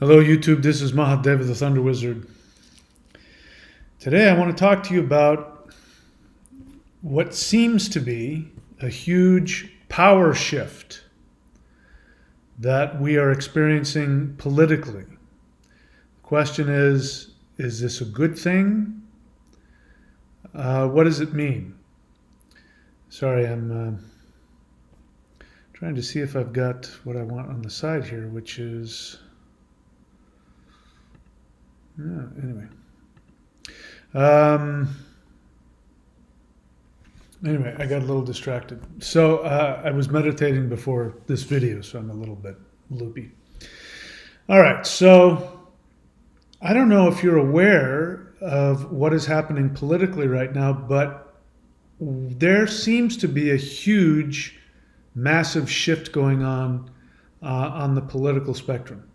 Hello YouTube, this is Mahadeva the Thunder Wizard. Today I want to talk to you about what seems to be a huge power shift that we are experiencing politically. The question is this a good thing? What does it mean? Sorry, I'm trying to see if I've got what I want on the side here, which is... Anyway, I got a little distracted. So I was meditating before this video, so I'm a little bit loopy. All right, so I don't know if you're aware of what is happening politically right now, but there seems to be a huge, massive shift going on the political spectrum.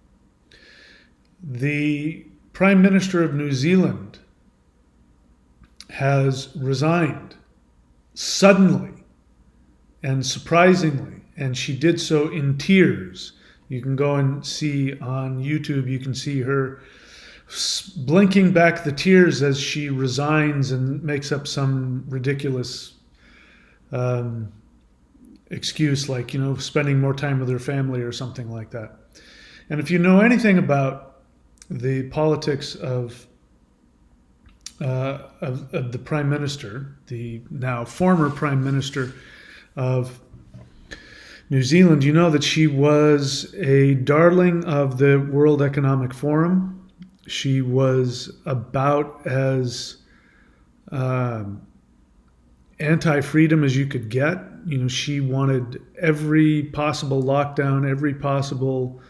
The Prime Minister of New Zealand has resigned suddenly and surprisingly, and she did so in tears. You can go and see on YouTube, you can see her blinking back the tears as she resigns and makes up some ridiculous excuse like, spending more time with her family or something like that. And if you know anything about the politics of the Prime Minister, the now former Prime Minister of New Zealand, you know that she was a darling of the World Economic Forum. She was about as anti-freedom as you could get. She wanted every possible lockdown, every possible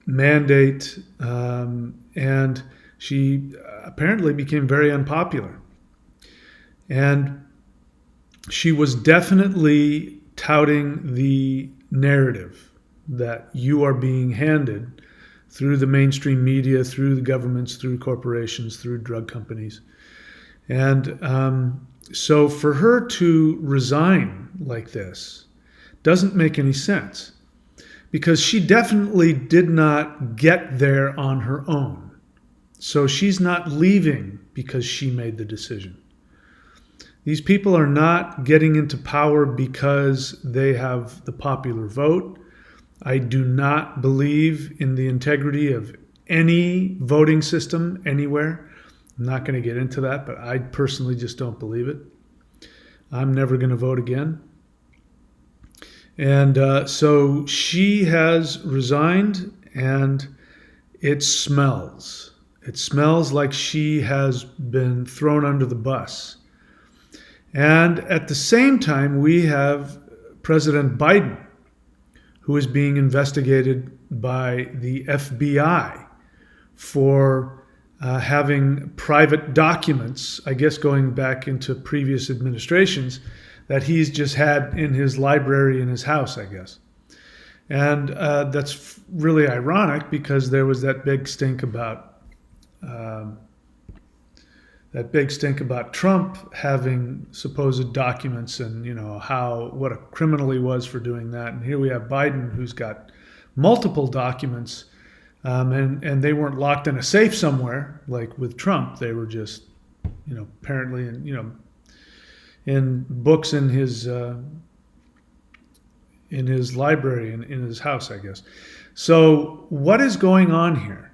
mandate, and she apparently became very unpopular. And she was definitely touting the narrative that you are being handed through the mainstream media, through the governments, through corporations, through drug companies. And so for her to resign like this doesn't make any sense, because she definitely did not get there on her own. So she's not leaving because she made the decision. These people are not getting into power because they have the popular vote. I do not believe in the integrity of any voting system anywhere. I'm not going to get into that, but I personally just don't believe it. I'm never going to vote again. And so she has resigned, and it smells. It smells like she has been thrown under the bus. And at the same time, we have President Biden, who is being investigated by the FBI for having private documents, I guess going back into previous administrations, that he's just had in his library in his house, I guess. And that's really ironic, because there was that big stink about Trump having supposed documents, and what a criminal he was for doing that. And here we have Biden, who's got multiple documents, and they weren't locked in a safe somewhere like with Trump. They were just apparently in books in his library, in his house, I guess. So what is going on here?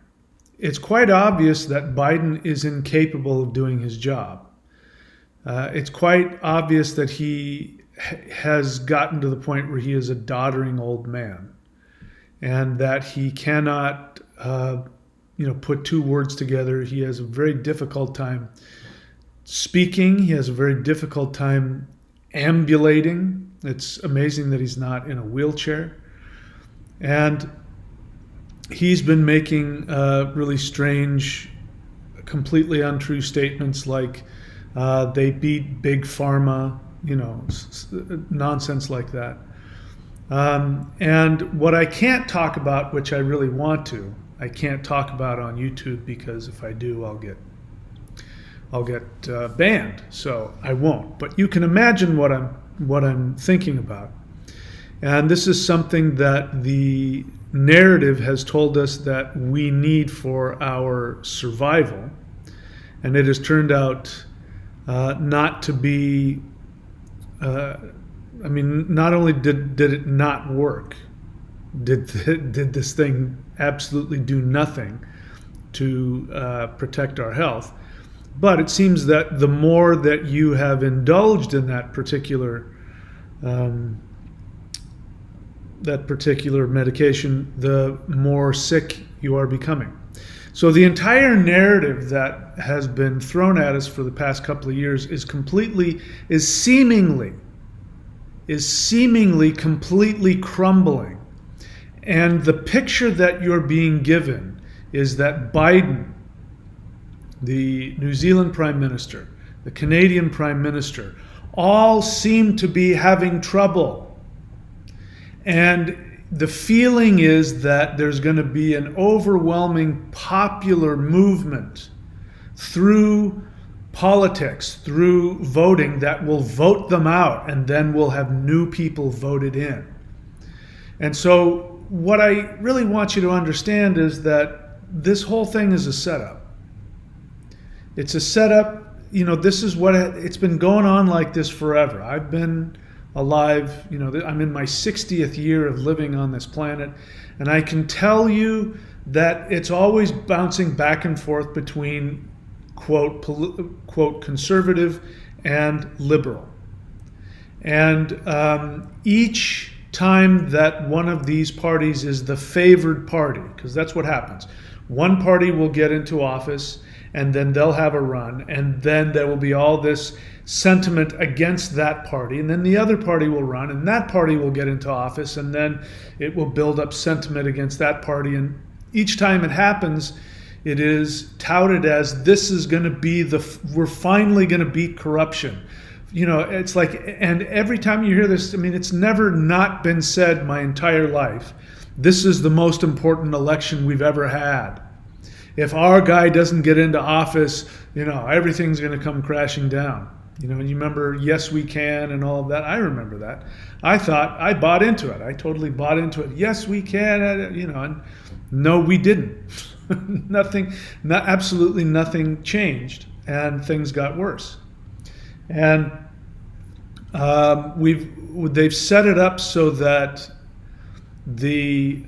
It's quite obvious that Biden is incapable of doing his job. It's quite obvious that he has gotten to the point where he is a doddering old man, and that he cannot put two words together. He has a very difficult time speaking. He has a very difficult time ambulating. It's amazing that he's not in a wheelchair. And he's been making really strange, completely untrue statements like they beat Big Pharma, nonsense like that. And what I can't talk about, which I really want to, I can't talk about on YouTube, because if I do, I'll get banned. So I won't. But you can imagine what I'm thinking about. And this is something that the narrative has told us that we need for our survival. And it has turned out not to be, not only did it not work, did this thing absolutely do nothing to protect our health, but it seems that the more that you have indulged in that particular medication, the more sick you are becoming. So the entire narrative that has been thrown at us for the past couple of years is seemingly completely crumbling. And the picture that you're being given is that Biden, the New Zealand Prime Minister, the Canadian Prime Minister, all seem to be having trouble. And the feeling is that there's going to be an overwhelming popular movement through politics, through voting, that will vote them out, and then we'll have new people voted in. And so what I really want you to understand is that this whole thing is a setup. It's a setup. This is what it's been going on like this forever. I've been alive, I'm in my 60th year of living on this planet, and I can tell you that it's always bouncing back and forth between quote conservative and liberal. And each time that one of these parties is the favored party, because that's what happens. One party will get into office, and then they'll have a run, and then there will be all this sentiment against that party, and then the other party will run, and that party will get into office, and then it will build up sentiment against that party. And each time it happens, it is touted as this is going to be we're finally going to beat corruption. It's like, and every time you hear this, it's never not been said my entire life. This is the most important election we've ever had. If our guy doesn't get into office, everything's going to come crashing down. You remember Yes We Can and all of that. I remember that. I bought into it. I totally bought into it. Yes, we can, and no, we didn't. Absolutely nothing changed, and things got worse. And they've set it up so that the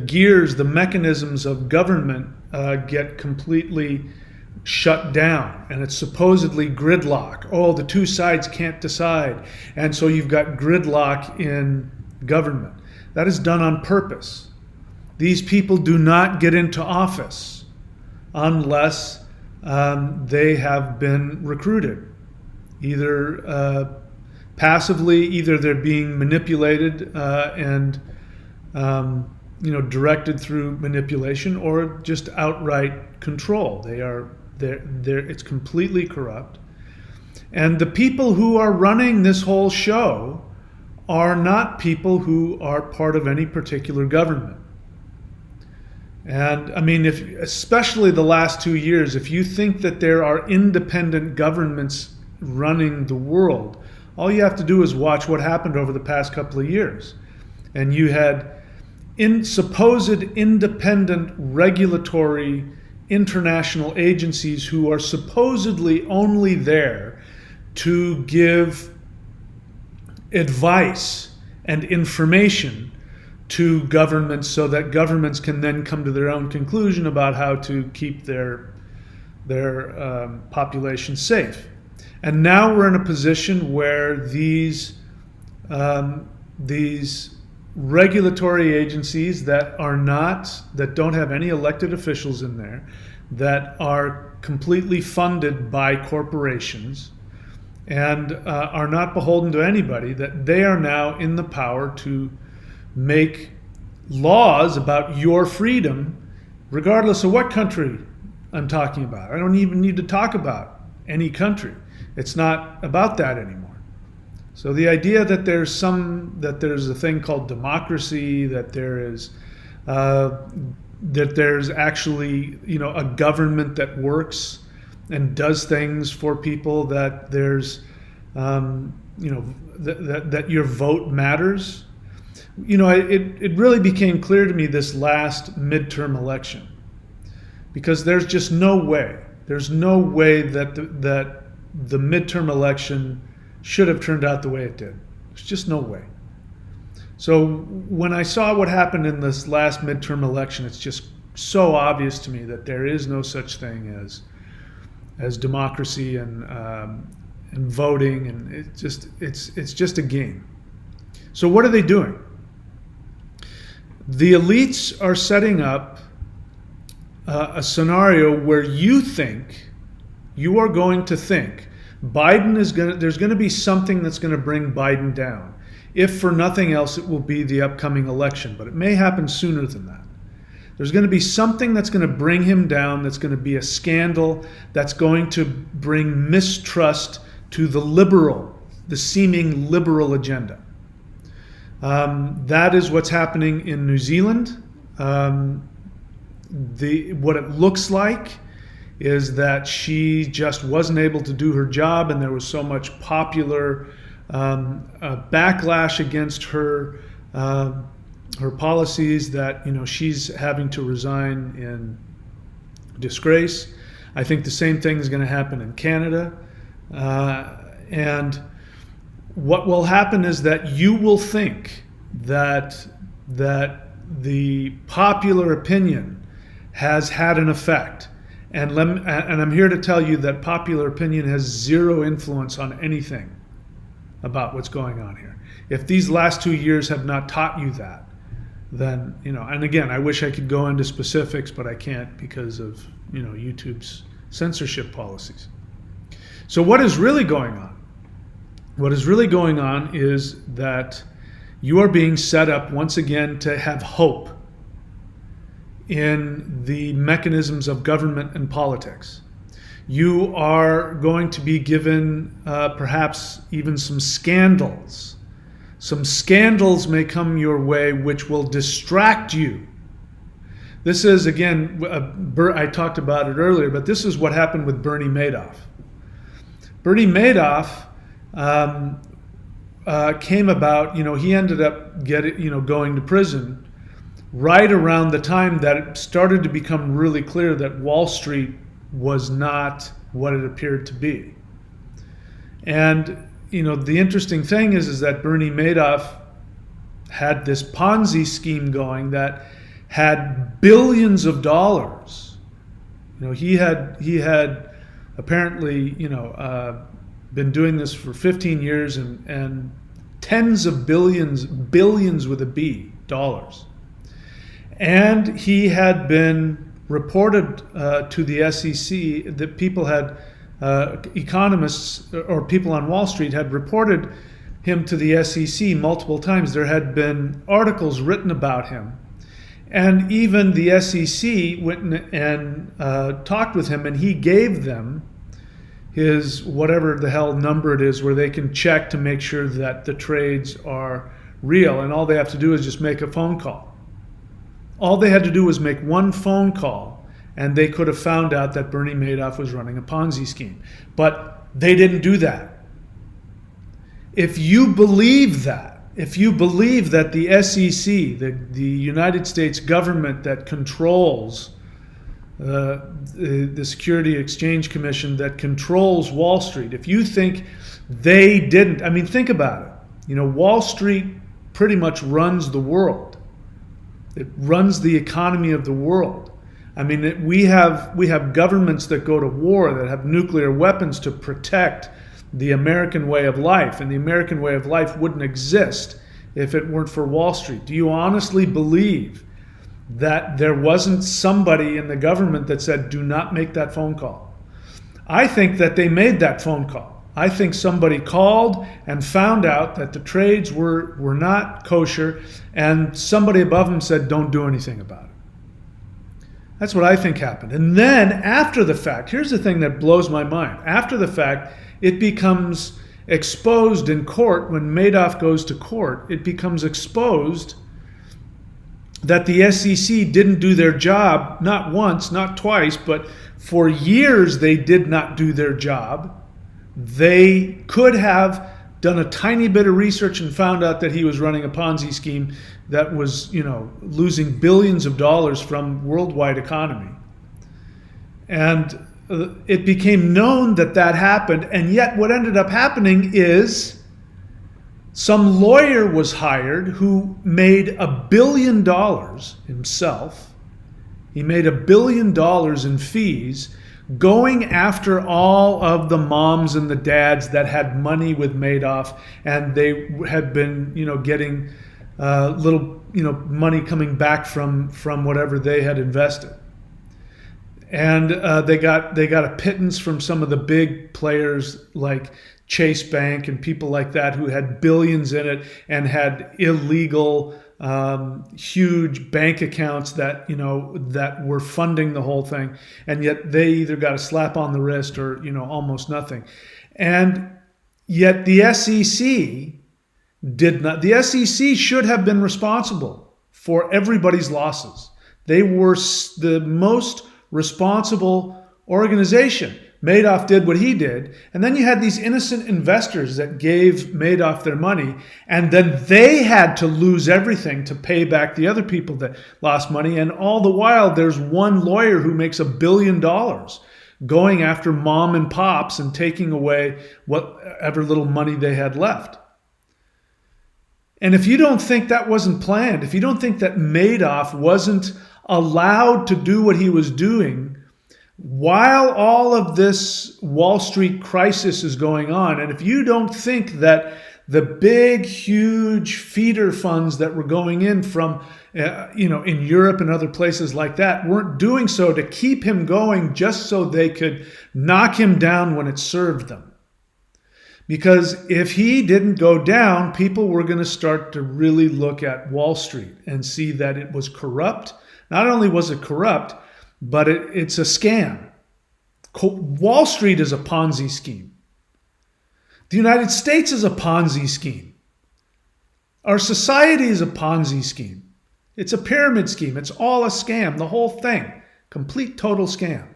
gears, the mechanisms of government get completely shut down, and it's supposedly gridlock. Oh, the two sides can't decide, and so you've got gridlock in government. That is done on purpose. These people do not get into office unless they have been recruited, either passively, either they're being manipulated and directed through manipulation, or just outright control. It's completely corrupt. And the people who are running this whole show are not people who are part of any particular government. And especially the last 2 years, if you think that there are independent governments running the world, all you have to do is watch what happened over the past couple of years. And you had supposed independent regulatory international agencies who are supposedly only there to give advice and information to governments, so that governments can then come to their own conclusion about how to keep their population safe. And now we're in a position where these regulatory agencies that don't have any elected officials in there, that are completely funded by corporations and are not beholden to anybody, that they are now in the power to make laws about your freedom, regardless of what country I'm talking about. I don't even need to talk about any country. It's not about that anymore. So the idea that there's a thing called democracy, that there's actually a government that works and does things for people, that there's that your vote matters. It really became clear to me this last midterm election, because there's just no way. There's no way that the midterm election should have turned out the way it did. There's just no way. So when I saw what happened in this last midterm election, it's just so obvious to me that there is no such thing as democracy and voting, and it's just a game. So what are they doing? The elites are setting up a scenario where you are going to think there's going to be something that's going to bring Biden down. If for nothing else, it will be the upcoming election, but it may happen sooner than that. There's going to be something that's going to bring him down, that's going to be a scandal, that's going to bring mistrust to the seeming liberal agenda. That is what's happening in New Zealand. What it looks like is that she just wasn't able to do her job, and there was so much popular backlash against her policies that she's having to resign in disgrace. I think the same thing is going to happen in Canada, and what will happen is that you will think that the popular opinion has had an effect. And I'm here to tell you that popular opinion has zero influence on anything about what's going on here. If these last 2 years have not taught you that, then, and again, I wish I could go into specifics, but I can't because of, YouTube's censorship policies. So what is really going on? What is really going on is that you are being set up once again to have hope in the mechanisms of government and politics. You are going to be given perhaps even some scandals. Some scandals may come your way which will distract you. This is, again, I talked about it earlier, but this is what happened with Bernie Madoff. Bernie Madoff came about, he ended up going to prison right around the time that it started to become really clear that Wall Street was not what it appeared to be. And, the interesting thing is that Bernie Madoff had this Ponzi scheme going that had billions of dollars. He had apparently, been doing this for 15 years and tens of billions with a B, dollars. And he had been reported to the SEC that people had, economists or people on Wall Street had reported him to the SEC multiple times. There had been articles written about him. And even the SEC went and talked with him, and he gave them his whatever the hell number it is where they can check to make sure that the trades are real. And all they have to do is just make a phone call. All they had to do was make one phone call, and they could have found out that Bernie Madoff was running a Ponzi scheme. But they didn't do that. If you believe that the SEC, the United States government that controls the Security Exchange Commission, that controls Wall Street, if you think they didn't, think about it. Wall Street pretty much runs the world. It runs the economy of the world. We have governments that go to war, that have nuclear weapons to protect the American way of life, and the American way of life wouldn't exist if it weren't for Wall Street. Do you honestly believe that there wasn't somebody in the government that said, do not make that phone call? I think that they made that phone call. I think somebody called and found out that the trades were not kosher, and somebody above them said, don't do anything about it. That's what I think happened. And then after the fact, here's the thing that blows my mind. After the fact, it becomes exposed in court. When Madoff goes to court, it becomes exposed that the SEC didn't do their job, not once, not twice, but for years they did not do their job They could have done a tiny bit of research and found out that he was running a Ponzi scheme that was, losing billions of dollars from worldwide economy. And it became known that that happened. And yet what ended up happening is some lawyer was hired who made $1 billion himself. He made $1 billion in fees going after all of the moms and the dads that had money with Madoff, and they had been, getting little, money coming back from whatever they had invested. And they got a pittance from some of the big players like Chase Bank and people like that who had billions in it and had illegal huge bank accounts that that were funding the whole thing, and yet they either got a slap on the wrist or almost nothing. And yet the SEC did not. The SEC should have been responsible for everybody's losses. They were the most responsible organization. Madoff did what he did, and then you had these innocent investors that gave Madoff their money, and then they had to lose everything to pay back the other people that lost money. And all the while, there's one lawyer who makes $1 billion going after mom and pops and taking away whatever little money they had left. And if you don't think that wasn't planned, if you don't think that Madoff wasn't allowed to do what he was doing while all of this Wall Street crisis is going on, and if you don't think that the big, huge feeder funds that were going in from, in Europe and other places like that weren't doing so to keep him going just so they could knock him down when it served them. Because if he didn't go down, people were going to start to really look at Wall Street and see that it was corrupt. Not only was it corrupt, but it's a scam. Wall Street is a Ponzi scheme. The United States is a Ponzi scheme. Our society is a Ponzi scheme. It's a pyramid scheme. It's all a scam, the whole thing. Complete, total scam.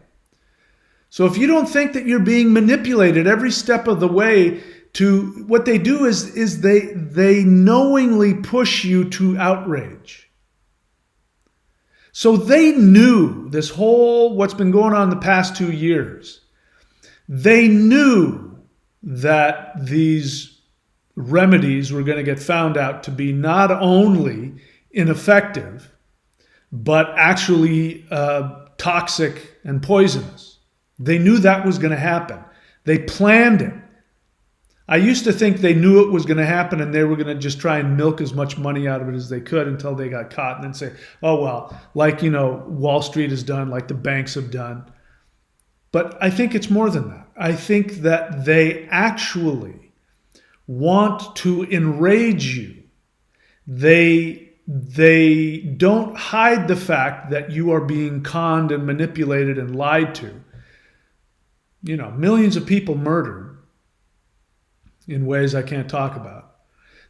So if you don't think that you're being manipulated every step of the way, to what they do is they knowingly push you to outrage. So they knew this whole, what's been going on the past 2 years. They knew that these remedies were going to get found out to be not only ineffective, but actually toxic and poisonous. They knew that was going to happen. They planned it. I used to think they knew it was going to happen and they were going to just try and milk as much money out of it as they could until they got caught, and then say, oh, well, like, Wall Street has done, like the banks have done. But I think it's more than that. I think that they actually want to enrage you. They don't hide the fact that you are being conned and manipulated and lied to. Millions of people murdered in ways I can't talk about.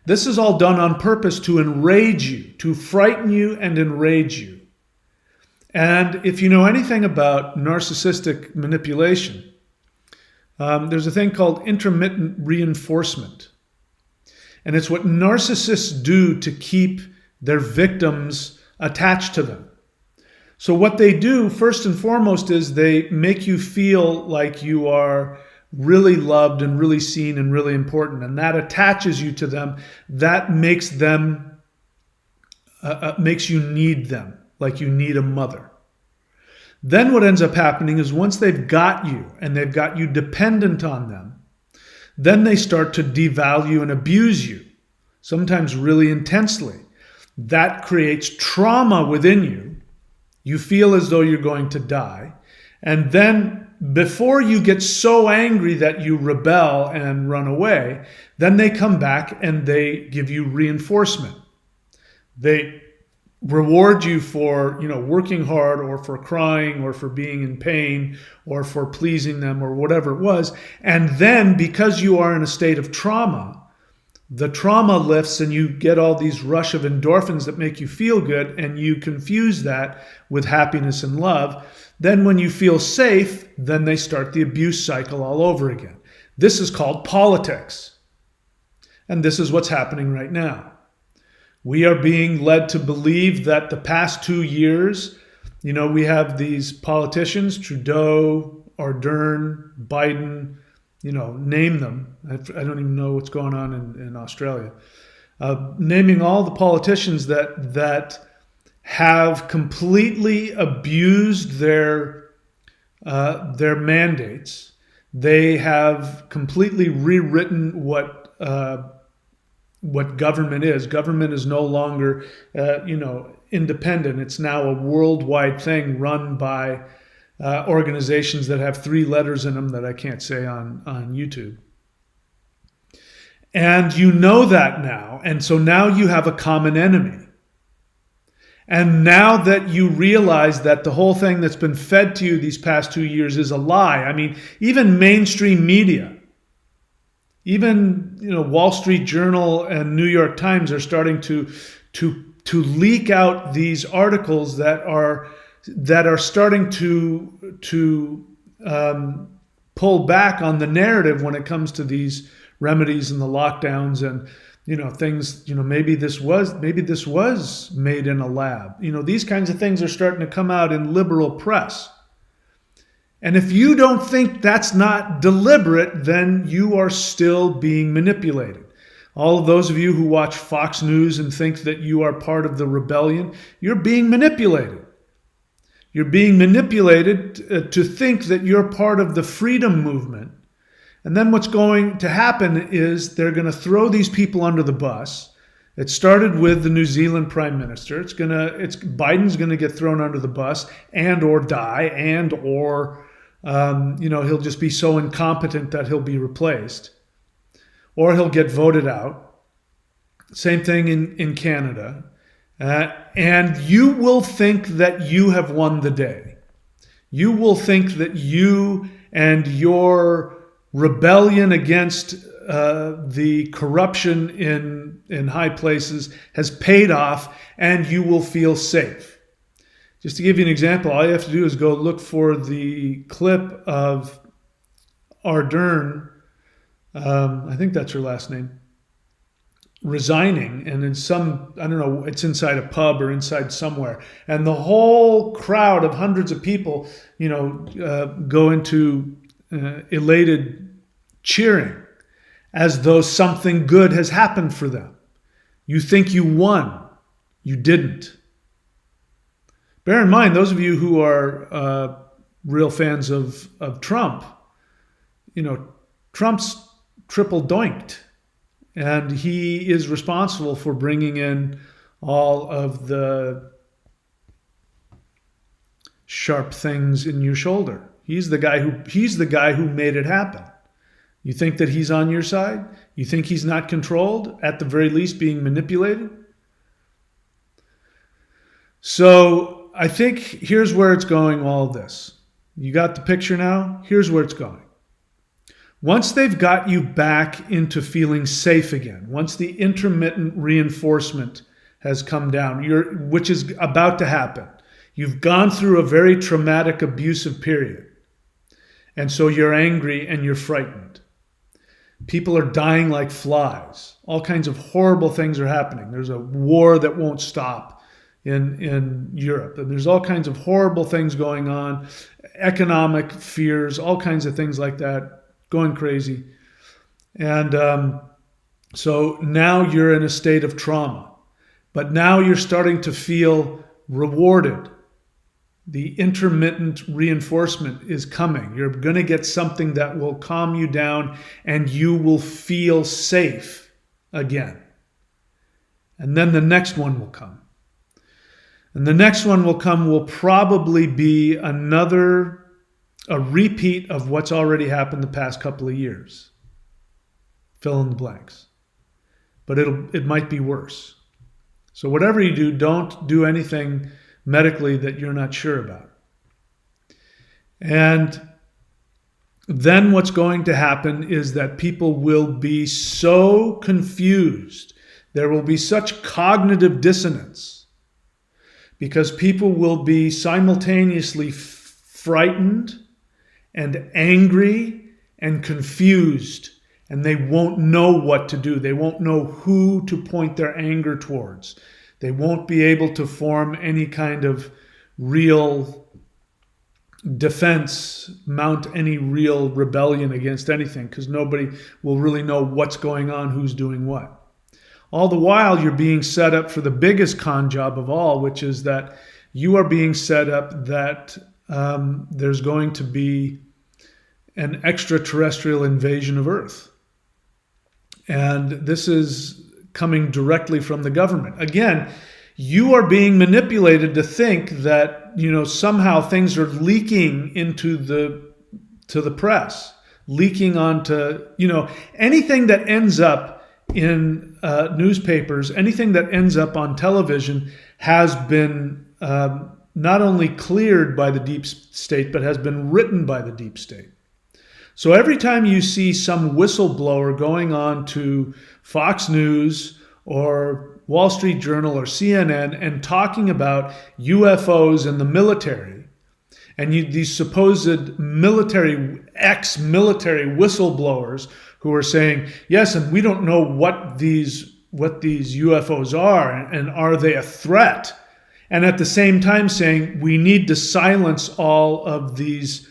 This is all done on purpose to enrage you, to frighten you and enrage you. And if you know anything about narcissistic manipulation, there's a thing called intermittent reinforcement. And it's what narcissists do to keep their victims attached to them. So what they do, first and foremost, is they make you feel like you are really loved and really seen and really important, and that attaches you to them. That makes them makes you need them, like you need a mother. Then what ends up happening is once they've got you and they've got you dependent on them, then they start to devalue and abuse you, sometimes really intensely. That creates trauma within you. You feel as though you're going to die, and then before you get so angry that you rebel and run away, then they come back and they give you reinforcement. They reward you for, working hard, or for crying, or for being in pain, or for pleasing them, or whatever it was. And then because you are in a state of trauma, the trauma lifts and you get all these rush of endorphins that make you feel good, and you confuse that with happiness and love. Then when you feel safe, then they start the abuse cycle all over again. This is called politics. And this is what's happening right now. We are being led to believe that the past 2 years, we have these politicians, Trudeau, Ardern, Biden, name them. I don't even know what's going on in Australia. Naming all the politicians that have completely abused their mandates. They have completely rewritten what government is. Government is no longer, independent. It's now a worldwide thing run by organizations that have 3 letters in them that I can't say on YouTube. And you know that now. And so now you have a common enemy. And now that you realize that the whole thing that's been fed to you these past 2 years is a lie. I mean, even mainstream media, even Wall Street Journal and New York Times are starting to leak out these articles that are starting to pull back on the narrative when it comes to these remedies and the lockdowns and things. Maybe this was made in a lab. These kinds of things are starting to come out in liberal press. And if you don't think that's not deliberate, then you are still being manipulated. All of those of you who watch Fox News and think that you are part of the rebellion, you're being manipulated. You're being manipulated to think that you're part of the freedom movement. And then what's going to happen is they're going to throw these people under the bus. It started with the New Zealand Prime Minister. Biden's going to get thrown under the bus and or die and or he'll just be so incompetent that he'll be replaced, or he'll get voted out. Same thing in Canada. And you will think that you have won the day. You will think that you and your rebellion against the corruption in high places has paid off, and you will feel safe. Just to give you an example, all you have to do is go look for the clip of Ardern, I think that's her last name, resigning, and in some, I don't know, it's inside a pub or inside somewhere, and the whole crowd of hundreds of people, go into elated cheering as though something good has happened for them. You think you won. You didn't. Bear in mind, those of you who are real fans of Trump, Trump's triple doinked, and he is responsible for bringing in all of the sharp things in your shoulder. He's the guy who made it happen. You think that he's on your side? You think he's not controlled, at the very least being manipulated? So I think here's where it's going, all of this. You got the picture now? Here's where it's going. Once they've got you back into feeling safe again, once the intermittent reinforcement has come down, which is about to happen, you've gone through a very traumatic, abusive period. And so you're angry and you're frightened. People are dying like flies. All kinds of horrible things are happening. There's a war that won't stop in Europe. And there's all kinds of horrible things going on, economic fears, all kinds of things like that, going crazy. And so now you're in a state of trauma. But now you're starting to feel rewarded. The intermittent reinforcement is coming. You're going to get something that will calm you down and you will feel safe again. And then the next one will come. And the next one will probably be a repeat of what's already happened the past couple of years. Fill in the blanks. But it might be worse. So whatever you do, don't do anything medically that you're not sure about. And then what's going to happen is that people will be so confused. There will be such cognitive dissonance because people will be simultaneously frightened and angry and confused, and they won't know what to do. They won't know who to point their anger towards. They won't be able to form any kind of real defense, mount any real rebellion against anything, because nobody will really know what's going on, who's doing what. All the while, you're being set up for the biggest con job of all, which is that you are being set up that there's going to be an extraterrestrial invasion of Earth. And this is coming directly from the government. Again, you are being manipulated to think that, somehow things are leaking into the press, leaking onto, anything that ends up in newspapers, anything that ends up on television has been not only cleared by the deep state, but has been written by the deep state. So every time you see some whistleblower going on to Fox News or Wall Street Journal or CNN and talking about UFOs and the military, and these supposed ex-military whistleblowers who are saying, yes, and we don't know what these UFOs are, and are they a threat? And at the same time saying, we need to silence all of these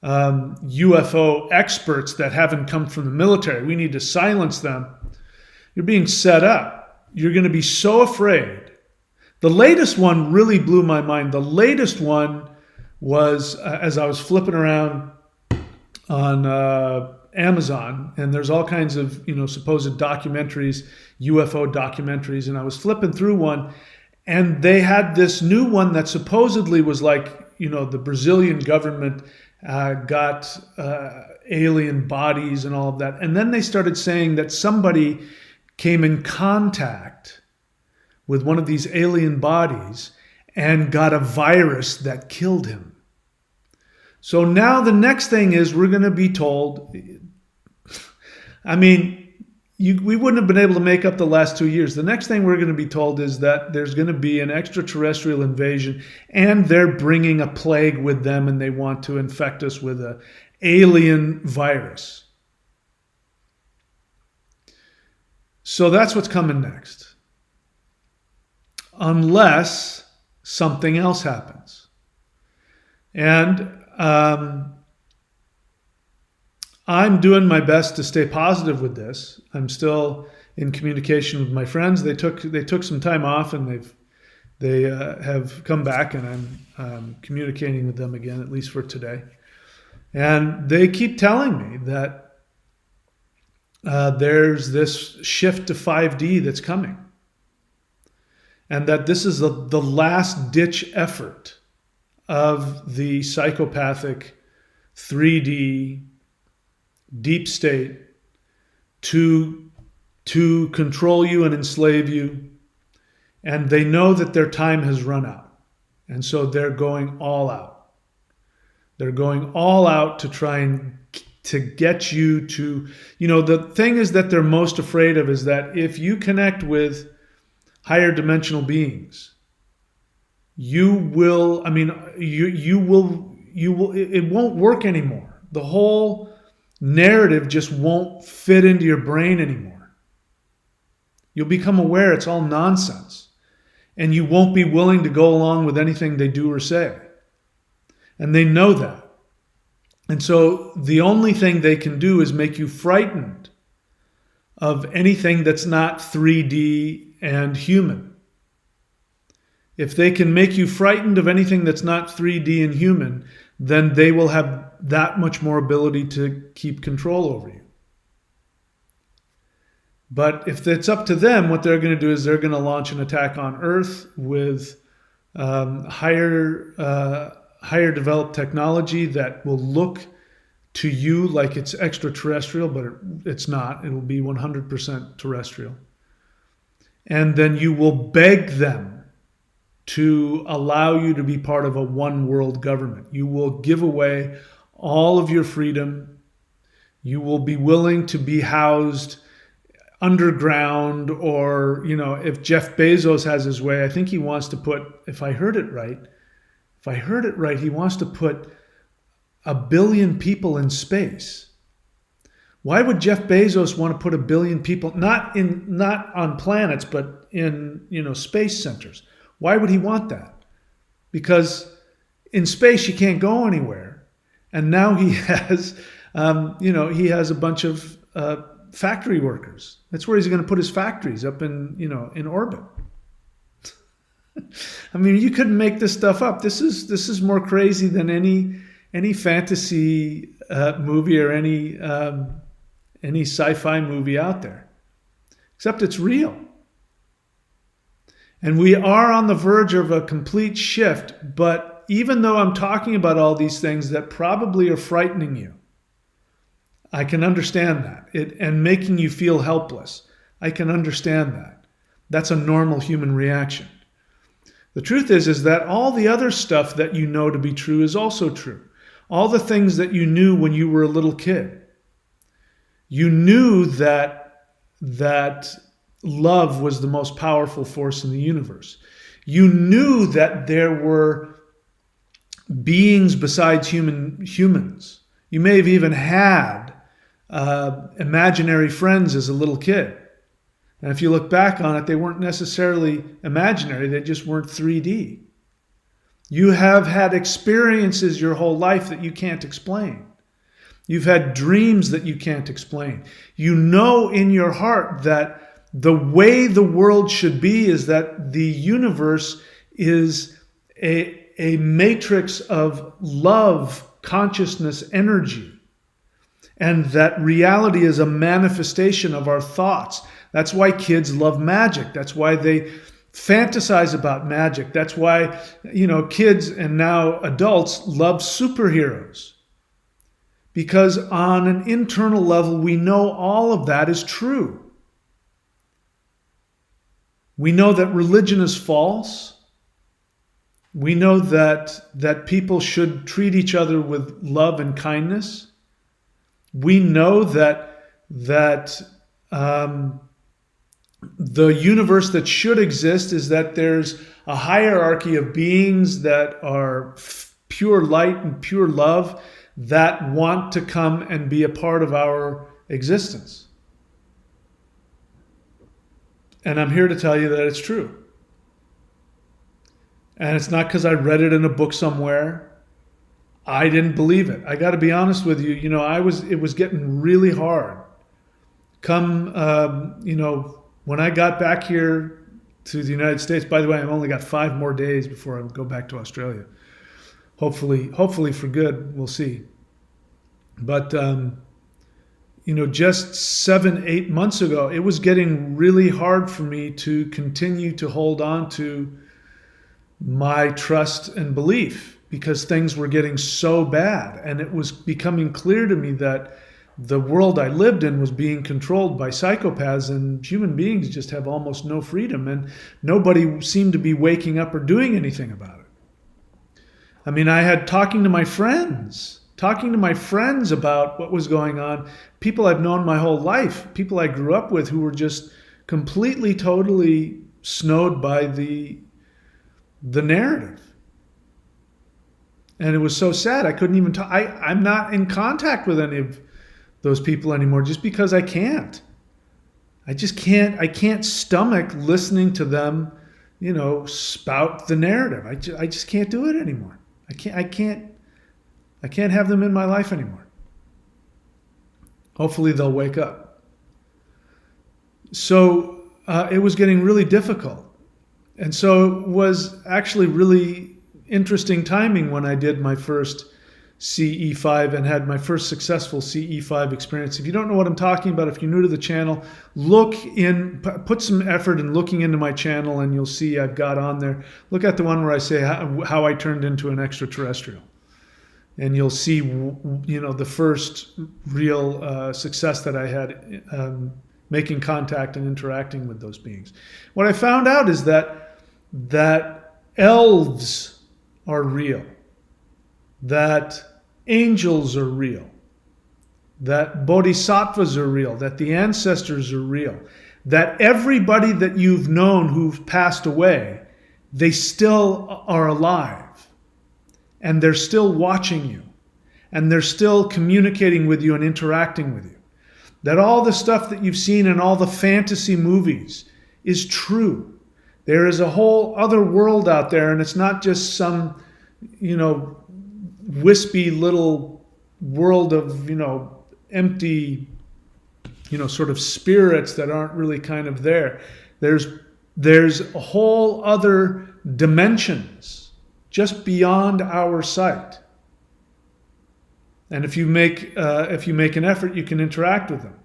UFO experts that haven't come from the military. We need to silence them. You're being set up. You're going to be so afraid. The latest one really blew my mind. The latest one was as I was flipping around on Amazon, and there's all kinds of supposed documentaries, UFO documentaries, and I was flipping through one, and they had this new one that supposedly was like the Brazilian government got alien bodies and all of that. And then they started saying that somebody came in contact with one of these alien bodies and got a virus that killed him. So now the next thing is we're going to be told, we wouldn't have been able to make up the last 2 years. The next thing we're going to be told is that there's going to be an extraterrestrial invasion, and they're bringing a plague with them, and they want to infect us with an alien virus. So that's what's coming next. Unless something else happens. And I'm doing my best to stay positive with this. I'm still in communication with my friends. They took some time off, and they have come back, and I'm communicating with them again, at least for today. And they keep telling me that there's this shift to 5D that's coming, and that this is the last ditch effort of the psychopathic 3D deep state to control you and enslave you. And they know that their time has run out. And so they're going all out. They're going all out to try and to get you to, the thing is that they're most afraid of is that if you connect with higher dimensional beings, you will, it won't work anymore. The whole narrative just won't fit into your brain anymore. You'll become aware it's all nonsense, and you won't be willing to go along with anything they do or say. And they know that. And so the only thing they can do is make you frightened of anything that's not 3D and human. If they can make you frightened of anything that's not 3D and human, then they will have that much more ability to keep control over you. But if it's up to them, what they're going to do is they're going to launch an attack on Earth with higher developed technology that will look to you like it's extraterrestrial, but it's not. It will be 100% terrestrial. And then you will beg them to allow you to be part of a one world government. You will give away all of your freedom. You will be willing to be housed underground, or, if Jeff Bezos has his way, I think he wants to put, if I heard it right, he wants to put 1 billion people in space. Why would Jeff Bezos want to put 1 billion people, not on planets, but in, space centers? Why would he want that? Because in space you can't go anywhere, and now he has, he has a bunch of factory workers. That's where he's going to put his factories, up in orbit. I mean, you couldn't make this stuff up. This is more crazy than any fantasy movie or any sci-fi movie out there, except it's real. And we are on the verge of a complete shift. But even though I'm talking about all these things that probably are frightening you, I can understand that. And making you feel helpless, I can understand that. That's a normal human reaction. The truth is that all the other stuff that you know to be true is also true. All the things that you knew when you were a little kid. You knew that love was the most powerful force in the universe. You knew that there were beings besides humans. You may have even had imaginary friends as a little kid. And if you look back on it, they weren't necessarily imaginary, they just weren't 3D. You have had experiences your whole life that you can't explain. You've had dreams that you can't explain. You know in your heart that the way the world should be is that the universe is a matrix of love, consciousness, energy. And that reality is a manifestation of our thoughts. That's why kids love magic. That's why they fantasize about magic. That's why, kids and now adults love superheroes. Because on an internal level, we know all of that is true. We know that religion is false. We know that people should treat each other with love and kindness. We know that the universe that should exist is that there's a hierarchy of beings that are pure light and pure love that want to come and be a part of our existence. And I'm here to tell you that it's true. And it's not because I read it in a book somewhere. I didn't believe it. I got to be honest with you. It was getting really hard. When I got back here to the United States, by the way, I've only got 5 more days before I go back to Australia. Hopefully for good, we'll see. But, just 7-8 months ago, it was getting really hard for me to continue to hold on to my trust and belief because things were getting so bad. And it was becoming clear to me that the world I lived in was being controlled by psychopaths, and human beings just have almost no freedom, and nobody seemed to be waking up or doing anything about it. I mean, I had talking to my friends about what was going on, people I've known my whole life, people I grew up with who were just completely, totally snowed by the narrative. And it was so sad. I couldn't even talk. I'm not in contact with any of those people anymore just because I can't. I can't stomach listening to them, spout the narrative. I just can't do it anymore. I can't have them in my life anymore. Hopefully they'll wake up. So it was getting really difficult. And so it was actually really interesting timing when I did my first CE5 and had my first successful CE5 experience. If you don't know what I'm talking about, if you're new to the channel, put some effort in looking into my channel and you'll see I've got on there. Look at the one where I say how I turned into an extraterrestrial. And you'll see, the first real success that I had making contact and interacting with those beings. What I found out is that elves are real, that angels are real, that bodhisattvas are real, that the ancestors are real, that everybody that you've known who've passed away, they still are alive. And they're still watching you. And they're still communicating with you and interacting with you. that all the stuff that you've seen in all the fantasy movies is true. There is a whole other world out there, and it's not just some, wispy little world of, empty, sort of spirits that aren't really kind of there. There's a whole other dimensions just beyond our sight. And if you make an effort, you can interact with them.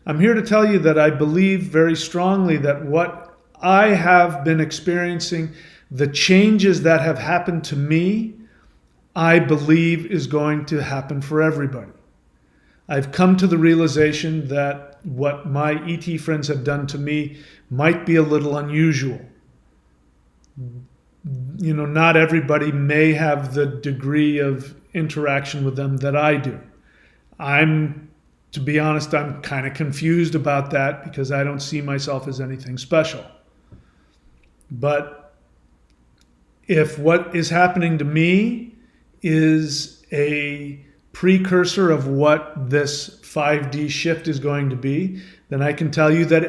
I'm here to tell you that I believe very strongly that what I have been experiencing, the changes that have happened to me, I believe is going to happen for everybody. I've come to the realization that what my ET friends have done to me might be a little unusual. Not everybody may have the degree of interaction with them that I do. To be honest, I'm kind of confused about that because I don't see myself as anything special. But if what is happening to me is a precursor of what this 5D shift is going to be, then I can tell you that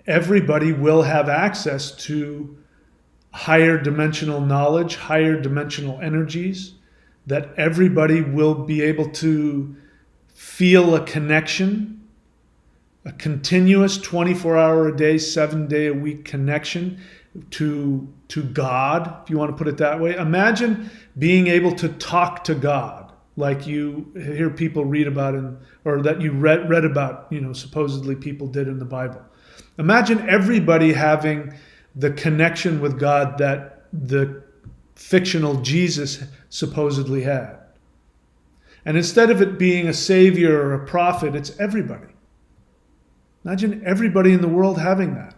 everybody will have access to higher dimensional knowledge, higher dimensional energies, that everybody will be able to feel a connection, a continuous 24-hour-a-day, 7-day-a-week connection to God, if you want to put it that way. Imagine being able to talk to God like you hear people read about, or that you read about, supposedly people did in the Bible. Imagine everybody having the connection with God that the fictional Jesus supposedly had. And instead of it being a savior or a prophet, it's everybody. Imagine everybody in the world having that.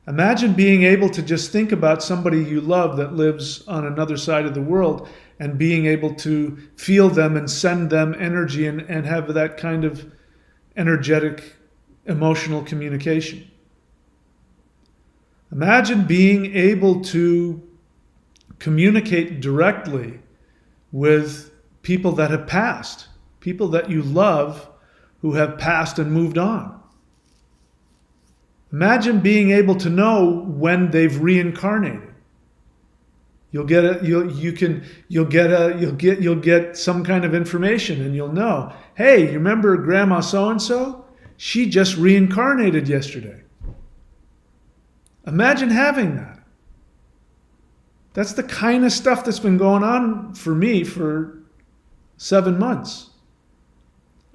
Imagine being able to just think about somebody you love that lives on another side of the world and being able to feel them and send them energy and have that kind of energetic, emotional communication. Imagine being able to communicate directly with people that have passed, people that you love who have passed and moved on. Imagine being able to know when they've reincarnated. You'll get some kind of information, and you'll know, hey, you remember Grandma so-and-so? She just reincarnated yesterday. Imagine having that. That's the kind of stuff that's been going on for me for 7 months.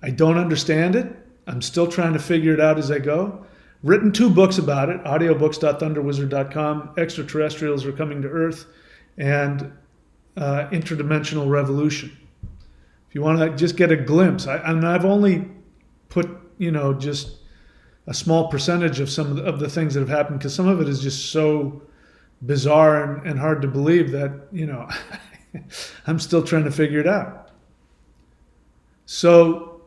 I don't understand it. I'm still trying to figure it out as I go. Written 2 books about it, audiobooks.thunderwizard.com, Extraterrestrials Are Coming to Earth, and Interdimensional Revolution. If you want to just get a glimpse, I've only put, just a small percentage of some of the things that have happened, because some of it is just so bizarre and hard to believe that, I'm still trying to figure it out. So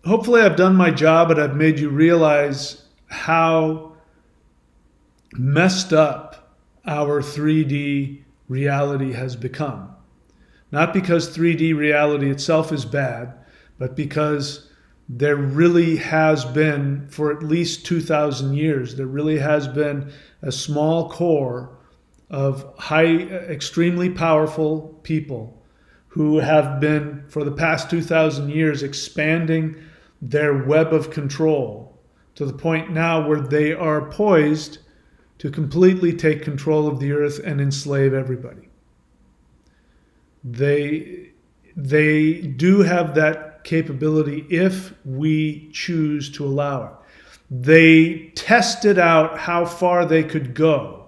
hopefully I've done my job and I've made you realize how messed up our 3D reality has become. Not because 3D reality itself is bad, but because there really has been, for at least 2,000 years, there really has been a small core of extremely powerful people who have been, for the past 2,000 years, expanding their web of control to the point now where they are poised to completely take control of the earth and enslave everybody. They do have that capability if we choose to allow it. They tested out how far they could go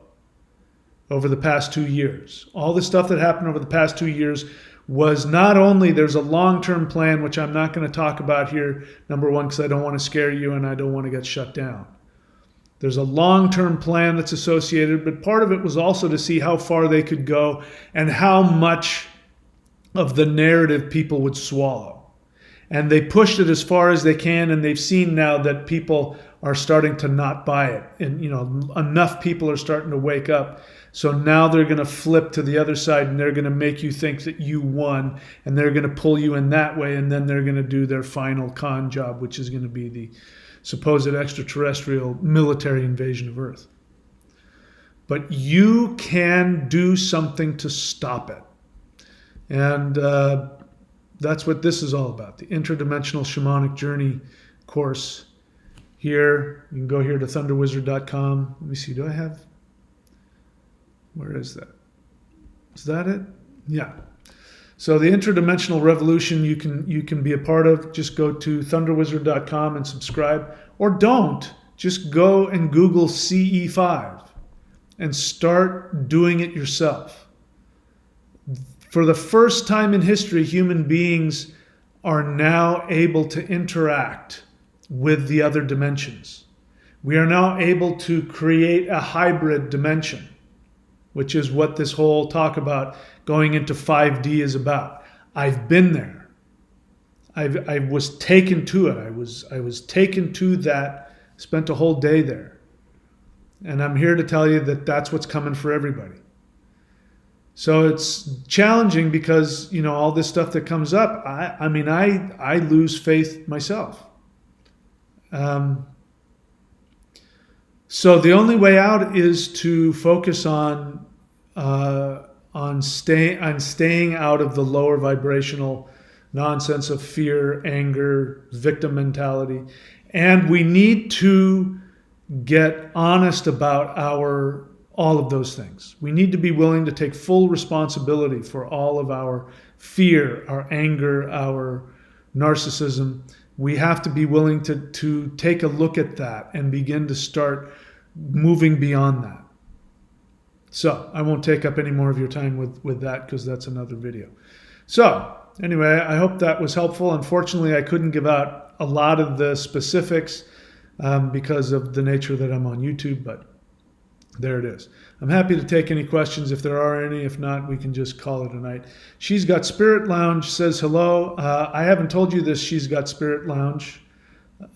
over the past 2 years. All the stuff that happened over the past 2 years was not only, there's a long-term plan, which I'm not going to talk about here, number one, because I don't want to scare you and I don't want to get shut down. There's a long-term plan that's associated, but part of it was also to see how far they could go and how much of the narrative people would swallow. And they pushed it as far as they can, and they've seen now that people are starting to not buy it. And, enough people are starting to wake up. So now they're going to flip to the other side, and they're going to make you think that you won, and they're going to pull you in that way. And then they're going to do their final con job, which is going to be the supposed extraterrestrial military invasion of Earth. But you can do something to stop it. And that's what this is all about. The Interdimensional Shamanic Journey course. Here, you can go here to thunderwizard.com. Let me see, do I have, where is that? Is that it? Yeah. So the Interdimensional Revolution you can be a part of. Just go to thunderwizard.com and subscribe. Or don't. Just go and Google CE5 and start doing it yourself. For the first time in history, human beings are now able to interact with the other dimensions. We are now able to create a hybrid dimension, which is what this whole talk about going into 5D is about. I've been there. I was taken to it. I was taken to that, spent a whole day there. And I'm here to tell you that that's what's coming for everybody. So it's challenging because, all this stuff that comes up, I lose faith myself. So the only way out is to focus on staying out of the lower vibrational nonsense of fear, anger, victim mentality. And we need to get honest about all of those things. We need to be willing to take full responsibility for all of our fear, our anger, our narcissism. We have to be willing to take a look at that and begin to start moving beyond that. So I won't take up any more of your time with that, because that's another video. So anyway, I hope that was helpful. Unfortunately, I couldn't give out a lot of the specifics because of the nature that I'm on YouTube, but there it is. I'm happy to take any questions if there are any. If not, we can just call it a night. She's Got Spirit Lounge says hello. I haven't told you this, She's Got Spirit Lounge.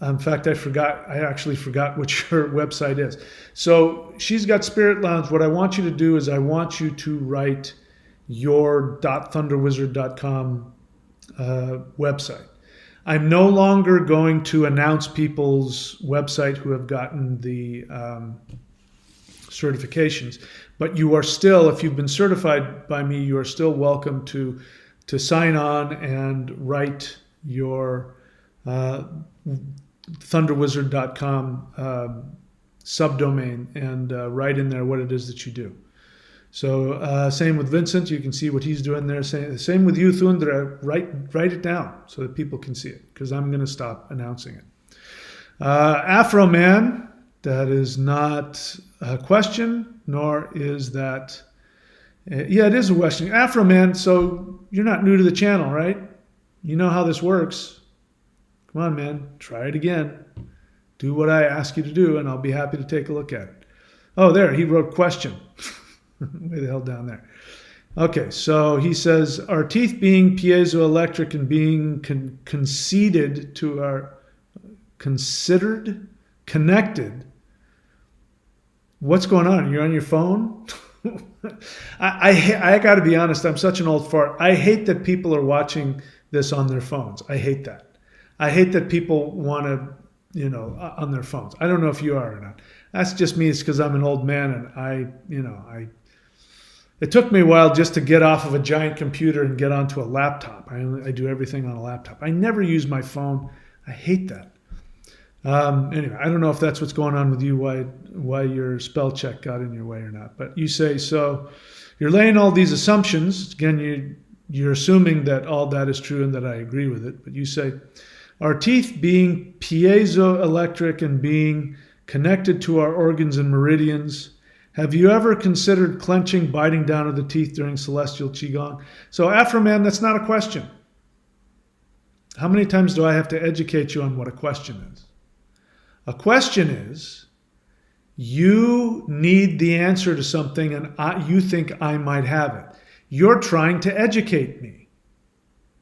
In fact, I actually forgot what your website is. So She's Got Spirit Lounge, what I want you to do is I want you to write your .thunderwizard.com website. I'm no longer going to announce people's website who have gotten the certifications, but you are still, if you've been certified by me, you are still welcome to sign on and write your thunderwizard.com subdomain and write in there what it is that you do. So same with Vincent, you can see what he's doing there. Same with you, Thundra, write it down so that people can see it, because I'm going to stop announcing it. Afro Man, that is not a question, nor is that, yeah, it is a question. Afro Man, so you're not new to the channel, right? You know how this works. Come on, man, try it again. Do what I ask you to do, and I'll be happy to take a look at it. Oh, there, he wrote question. Way the hell down there. Okay, so he says, our teeth being piezoelectric and being considered, connected. What's going on? You're on your phone? I got to be honest, I'm such an old fart. I hate that people are watching this on their phones. I hate that. I hate that people want to, on their phones. I don't know if you are or not. That's just me. It's because I'm an old man, and it took me a while just to get off of a giant computer and get onto a laptop. I do everything on a laptop. I never use my phone. I hate that. Anyway, I don't know if that's what's going on with you, why your spell check got in your way or not. But you say, so you're laying all these assumptions. Again, you're assuming that all that is true and that I agree with it. But you say, our teeth being piezoelectric and being connected to our organs and meridians, have you ever considered clenching, biting down of the teeth during celestial qigong? So, Afro-Man, that's not a question. How many times do I have to educate you on what a question is? A question is, you need the answer to something and you think I might have it. You're trying to educate me.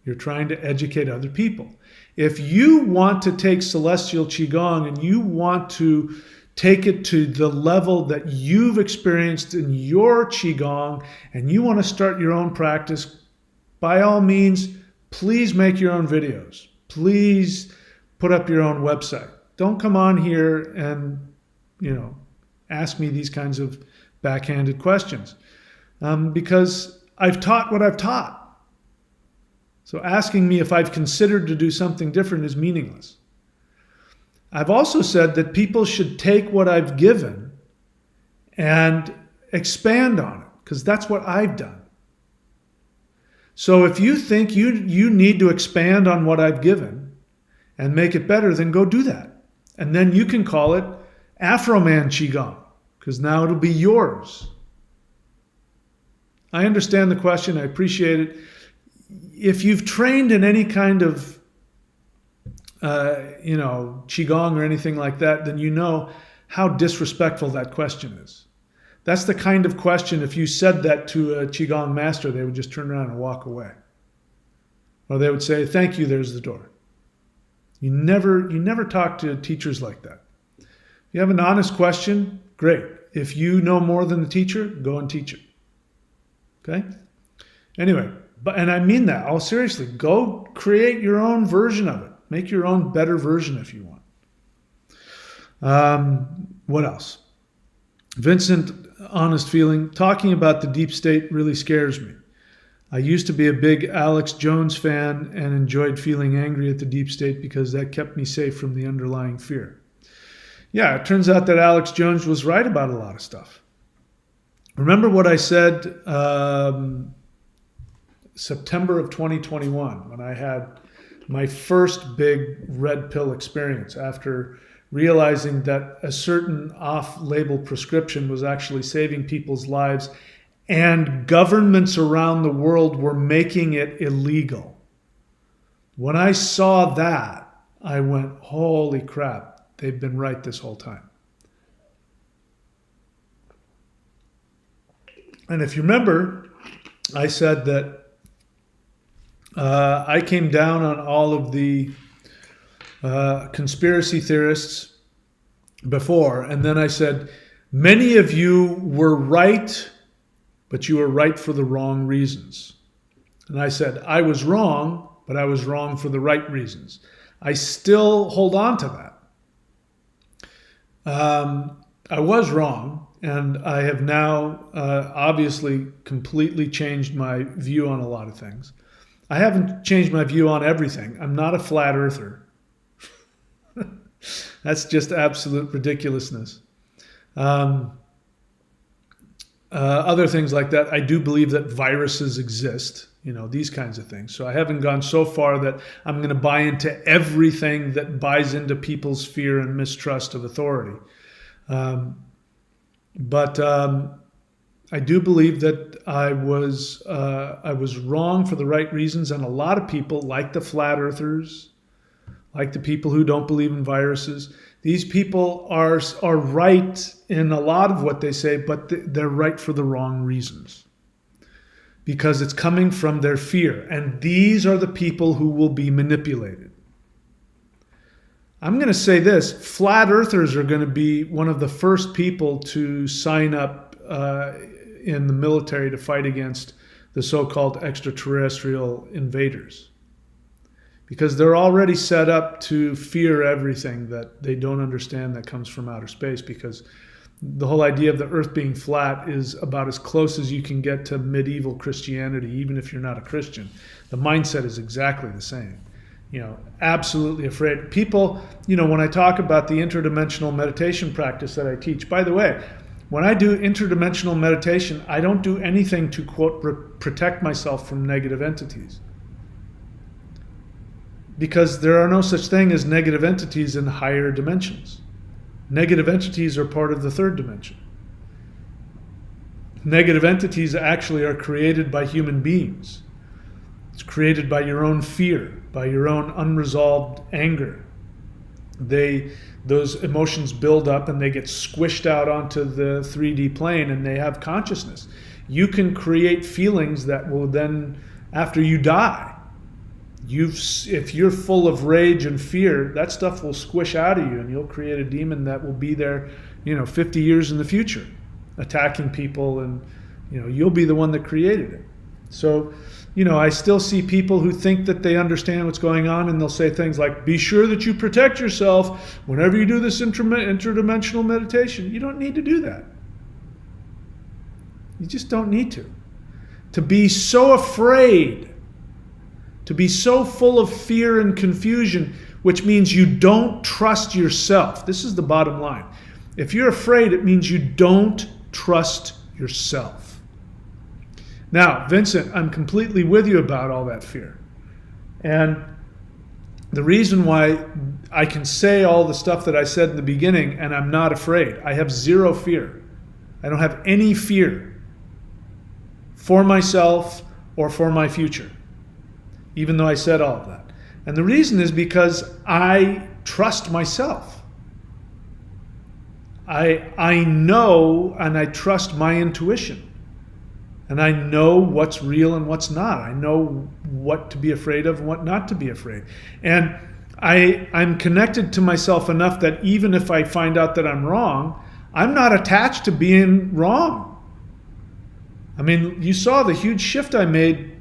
You're trying to educate other people. If you want to take celestial Qigong and you want to take it to the level that you've experienced in your Qigong and you want to start your own practice, by all means, please make your own videos. Please put up your own website. Don't come on here and, ask me these kinds of backhanded questions because I've taught what I've taught. So asking me if I've considered to do something different is meaningless. I've also said that people should take what I've given and expand on it, because that's what I've done. So if you think you need to expand on what I've given and make it better, then go do that. And then you can call it Afro-Man Qigong, because now it'll be yours. I understand the question. I appreciate it. If you've trained in any kind of, Qigong or anything like that, then you know how disrespectful that question is. That's the kind of question, if you said that to a Qigong master, they would just turn around and walk away. Or they would say, thank you, there's the door. You never talk to teachers like that. If you have an honest question, great. If you know more than the teacher, go and teach it. Okay? Anyway, and I mean that all seriously. Go create your own version of it. Make your own better version if you want. What else? Vincent, honest feeling. Talking about the deep state really scares me. I used to be a big Alex Jones fan and enjoyed feeling angry at the deep state because that kept me safe from the underlying fear. Yeah, it turns out that Alex Jones was right about a lot of stuff. Remember what I said September of 2021 when I had my first big red pill experience after realizing that a certain off-label prescription was actually saving people's lives and governments around the world were making it illegal. When I saw that, I went, holy crap, they've been right this whole time. And if you remember, I said that I came down on all of the conspiracy theorists before, and then I said, many of you were right, but you were right for the wrong reasons. And I said, I was wrong, but I was wrong for the right reasons. I still hold on to that. I was wrong, and I have now obviously completely changed my view on a lot of things. I haven't changed my view on everything. I'm not a flat earther. That's just absolute ridiculousness. Other things like that, I do believe that viruses exist, these kinds of things. So I haven't gone so far that I'm going to buy into everything that buys into people's fear and mistrust of authority. But I do believe that I was wrong for the right reasons, and a lot of people, like the flat earthers, like the people who don't believe in viruses, these people are right in a lot of what they say, but they're right for the wrong reasons. Because it's coming from their fear. And these are the people who will be manipulated. I'm going to say this. Flat earthers are going to be one of the first people to sign up in the military to fight against the so-called extraterrestrial invaders. Because they're already set up to fear everything that they don't understand that comes from outer space, because the whole idea of the earth being flat is about as close as you can get to medieval Christianity, even if you're not a Christian. The mindset is exactly the same. Absolutely afraid. People, when I talk about the interdimensional meditation practice that I teach, by the way, when I do interdimensional meditation, I don't do anything to, quote, protect myself from negative entities. Because there are no such thing as negative entities in higher dimensions. Negative entities are part of the third dimension. Negative entities actually are created by human beings. It's created by your own fear, by your own unresolved anger. Those emotions build up and they get squished out onto the 3D plane and they have consciousness. You can create feelings that will then, after you die, if you're full of rage and fear, that stuff will squish out of you, and you'll create a demon that will be there, 50 years in the future, attacking people, and you'll be the one that created it. So, I still see people who think that they understand what's going on, and they'll say things like, be sure that you protect yourself whenever you do this interdimensional meditation. You don't need to do that. You just don't need to. To be so afraid, to be so full of fear and confusion, which means you don't trust yourself. This is the bottom line. If you're afraid, it means you don't trust yourself. Now, Vincent, I'm completely with you about all that fear. And the reason why I can say all the stuff that I said in the beginning and I'm not afraid, I have zero fear. I don't have any fear for myself or for my future, even though I said all of that. And the reason is because I trust myself. I know and I trust my intuition. And I know what's real and what's not. I know what to be afraid of and what not to be afraid. And I'm connected to myself enough that even if I find out that I'm wrong, I'm not attached to being wrong. I mean, you saw the huge shift I made,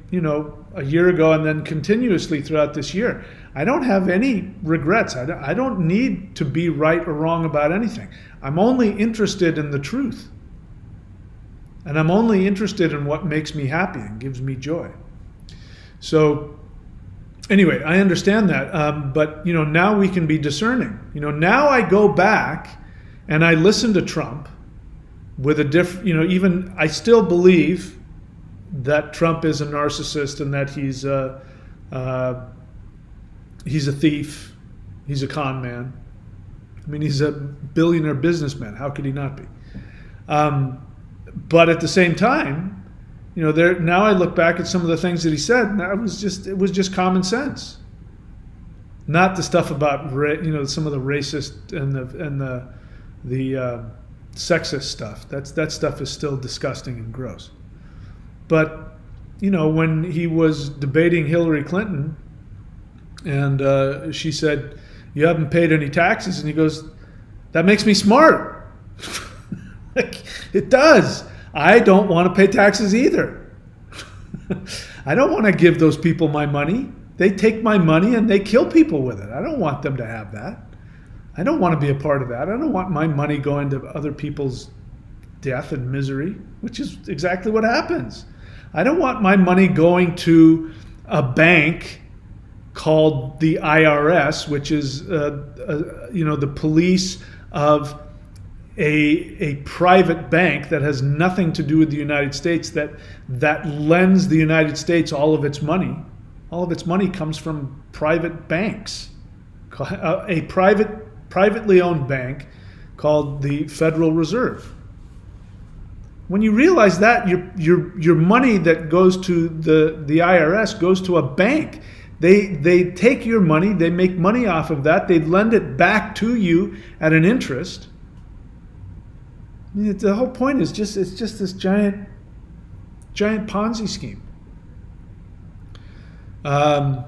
a year ago and then continuously throughout this year. I don't have any regrets. I don't need to be right or wrong about anything. I'm only interested in the truth. And I'm only interested in what makes me happy and gives me joy. So anyway, I understand that. But, now we can be discerning. Now I go back and I listen to Trump with a different, even I still believe that Trump is a narcissist and that he's a thief. He's a con man. I mean, he's a billionaire businessman. How could he not be? But at the same time, now I look back at some of the things that he said, and it was just common sense. Not the stuff about some of the racist and the sexist stuff. That stuff is still disgusting and gross. But when he was debating Hillary Clinton, and she said, "You haven't paid any taxes," and he goes, "That makes me smart." It does. I don't want to pay taxes either. I don't want to give those people my money. They take my money and they kill people with it. I don't want them to have that. I don't want to be a part of that. I don't want my money going to other people's death and misery, which is exactly what happens. I don't want my money going to a bank called the IRS, which is the police of a private bank that has nothing to do with the United States, that lends the United States all of its money. All of its money comes from private banks. A privately owned bank called the Federal Reserve. When you realize that, your money that goes to the IRS goes to a bank. They take your money, they make money off of that, they lend it back to you at an interest. I mean, the whole point is it's just this giant Ponzi scheme. Now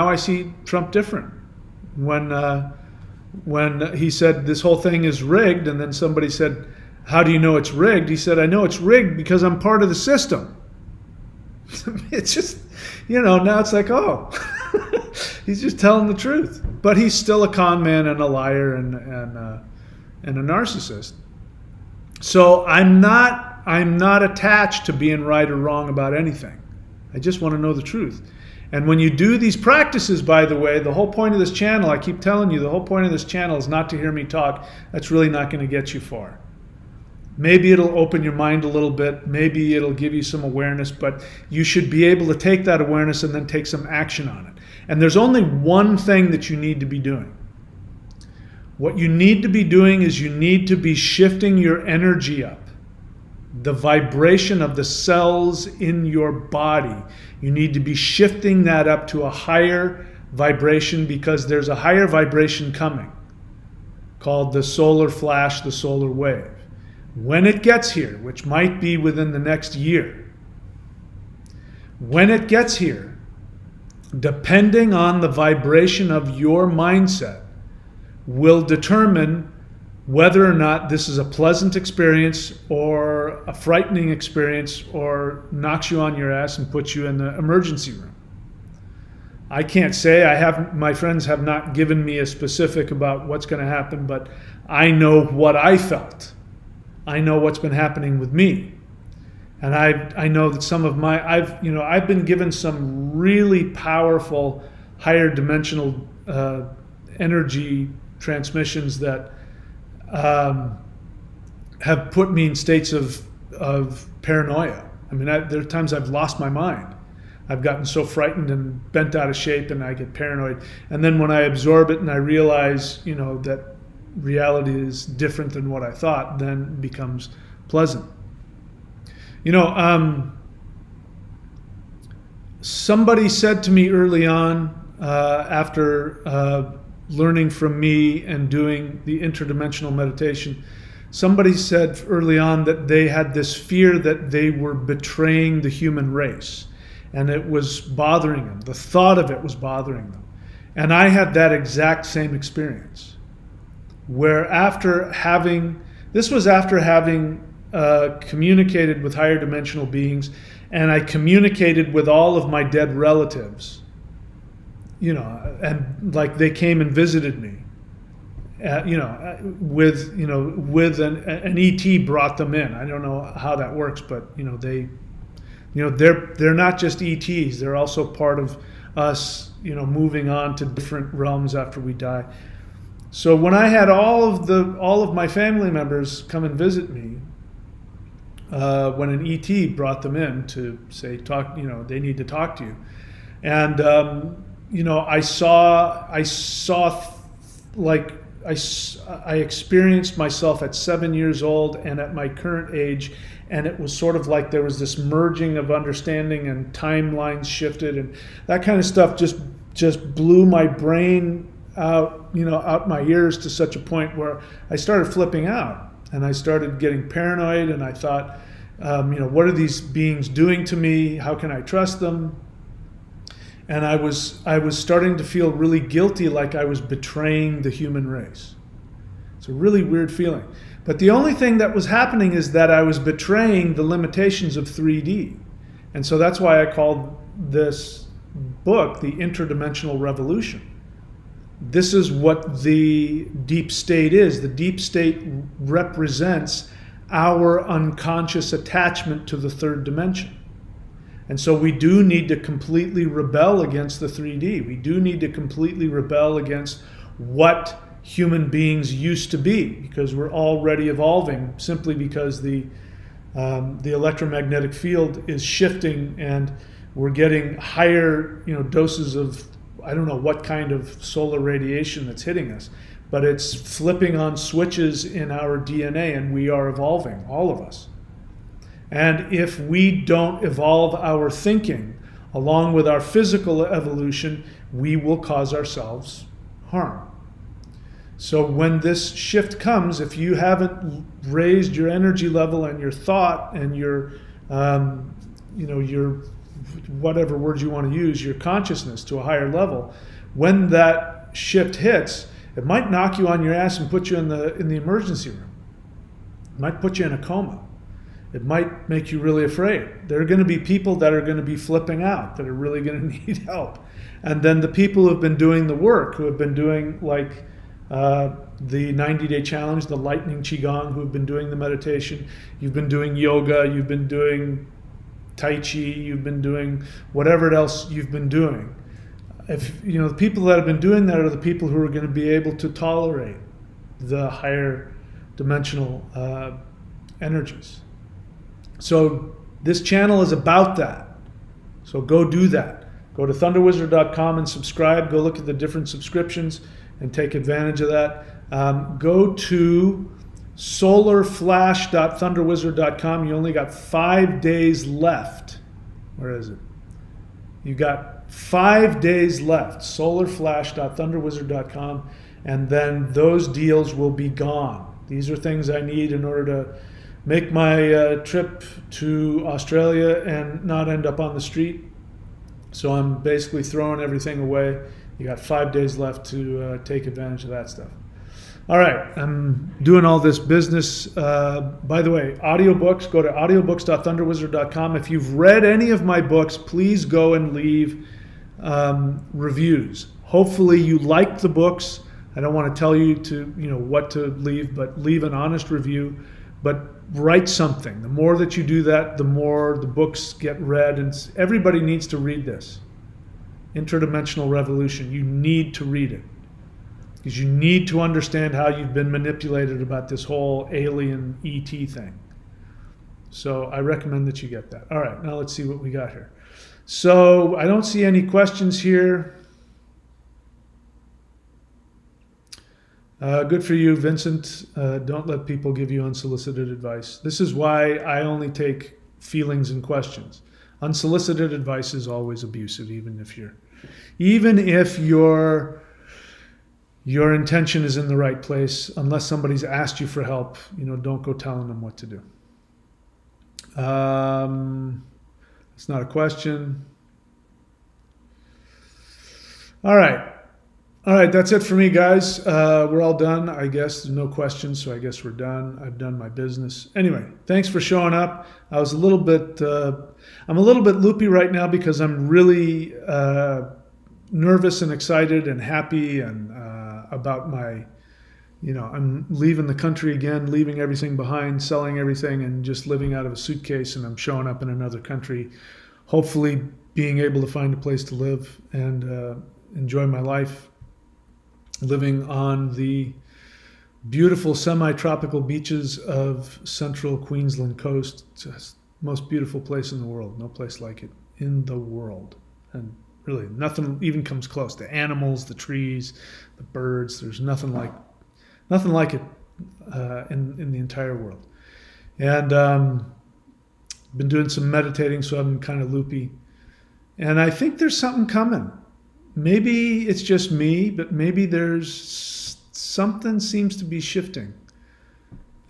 I see Trump different. When he said this whole thing is rigged, and then somebody said, "How do you know it's rigged?" He said, "I know it's rigged because I'm part of the system." It's just, now it's like, oh, he's just telling the truth. But he's still a con man and a liar and a narcissist. So I'm not attached to being right or wrong about anything. I just want to know the truth. And when you do these practices, by the way, the whole point of this channel, I keep telling you, the whole point of this channel is not to hear me talk. That's really not going to get you far. Maybe it'll open your mind a little bit. Maybe it'll give you some awareness, but you should be able to take that awareness and then take some action on it. And there's only one thing that you need to be doing. What you need to be doing is you need to be shifting your energy up. The vibration of the cells in your body. You need to be shifting that up to a higher vibration, because there's a higher vibration coming called the solar flash, the solar wave. When it gets here, which might be within the next year, When it gets here, depending on the vibration of your mindset, will determine whether or not this is a pleasant experience or a frightening experience or knocks you on your ass and puts you in the emergency room. I can't say. My friends have not given me a specific about what's going to happen, but I know what I felt. I know what's been happening with me. And I know that some of I've been given some really powerful higher dimensional energy transmissions that have put me in states of paranoia. I mean, there are times I've lost my mind. I've gotten so frightened and bent out of shape, and I get paranoid. And then when I absorb it and I realize, that reality is different than what I thought, then it becomes pleasant. Somebody said to me early on, after learning from me and doing the interdimensional meditation, somebody said early on that they had this fear that they were betraying the human race. And it was bothering them. The thought of it was bothering them. And I had that exact same experience, where after having communicated with higher dimensional beings, and I communicated with all of my dead relatives, and like they came and visited me, with an ET brought them in. I don't know how that works, but they're not just ETs. They're also part of us, moving on to different realms after we die. So when I had all of my family members come and visit me, when an ET brought them in to say, they need to talk to you, and I experienced myself at 7 years old and at my current age, and it was sort of like there was this merging of understanding and timelines shifted, and that kind of stuff just blew my brain out, out my ears to such a point where I started flipping out, and I started getting paranoid, and I thought, what are these beings doing to me? How can I trust them? And I was starting to feel really guilty, like I was betraying the human race. It's a really weird feeling. But the only thing that was happening is that I was betraying the limitations of 3D. And so that's why I called this book The Interdimensional Revolution. This is what the deep state is. The deep state represents our unconscious attachment to the third dimension. And so we do need to completely rebel against the 3D. We do need to completely rebel against what human beings used to be, because we're already evolving, simply because the electromagnetic field is shifting, and we're getting higher doses of, I don't know what kind of solar radiation that's hitting us, but it's flipping on switches in our DNA, and we are evolving, all of us. And if we don't evolve our thinking along with our physical evolution, we will cause ourselves harm. So when this shift comes, if you haven't raised your energy level and your thought and your, your whatever words you want to use, your consciousness to a higher level, when that shift hits, it might knock you on your ass and put you in the emergency room. It might put you in a coma. It might make you really afraid. There are going to be people that are going to be flipping out, that are really going to need help. And then the people who have been doing the work, who have been doing like the 90-day challenge, the lightning qigong, who have been doing the meditation, you've been doing yoga, you've been doing tai chi, you've been doing whatever else you've been doing. If the people that have been doing that are the people who are going to be able to tolerate the higher dimensional energies. So this channel is about that. So go do that. Go to thunderwizard.com and subscribe. Go look at the different subscriptions and take advantage of that. Go to solarflash.thunderwizard.com. You only got 5 days left. Where is it? You got 5 days left. solarflash.thunderwizard.com. And then those deals will be gone. These are things I need in order to make my trip to Australia and not end up on the street. So I'm basically throwing everything away. You got 5 days left to take advantage of that stuff. All right, I'm doing all this business. By the way, audiobooks, go to audiobooks.thunderwizard.com. If you've read any of my books, please go and leave reviews. Hopefully you liked the books. I don't want to tell you to, what to leave, but leave an honest review. But write something. The more that you do that, the more the books get read, and everybody needs to read this. Interdimensional Revolution. You need to read it, because you need to understand how you've been manipulated about this whole alien ET thing. So I recommend that you get that. All right, now let's see what we got here. So I don't see any questions here. Good for you, Vincent. Don't let people give you unsolicited advice. This is why I only take feelings and questions. Unsolicited advice is always abusive, even if your intention is in the right place. Unless somebody's asked you for help, don't go telling them what to do. It's not a question. All right, that's it for me, guys. We're all done, I guess. There's no questions, so I guess we're done. I've done my business. Anyway, thanks for showing up. I'm a little bit loopy right now because I'm really nervous and excited and happy and about my, I'm leaving the country again, leaving everything behind, selling everything, and just living out of a suitcase. And I'm showing up in another country, hopefully being able to find a place to live and enjoy my life, living on the beautiful semi-tropical beaches of central Queensland coast. Just most beautiful place in the world. No place like it in the world. And really nothing even comes close. The animals, the trees, the birds, there's nothing like it in the entire world. And been doing some meditating, so I'm kind of loopy. And I think there's something coming. Maybe it's just me, but maybe there's something seems to be shifting.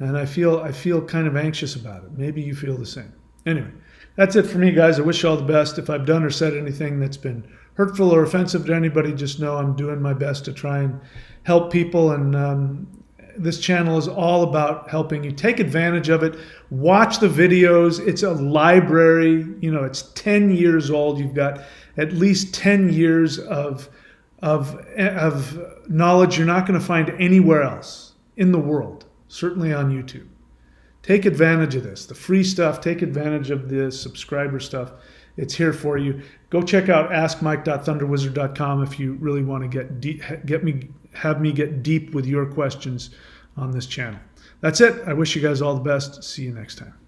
And I feel kind of anxious about it. Maybe you feel the same. Anyway, that's it for me, guys. I wish you all the best. If I've done or said anything that's been hurtful or offensive to anybody, just know I'm doing my best to try and help people. And this channel is all about helping you. Take advantage of it. Watch the videos. It's a library. It's 10 years old. You've got at least 10 years of knowledge you're not going to find anywhere else in the world, certainly on YouTube. Take advantage of this. The free stuff, take advantage of the subscriber stuff. It's here for you. Go check out askmike.thunderwizard.com if you really want to have me get deep with your questions on this channel. That's it. I wish you guys all the best. See you next time.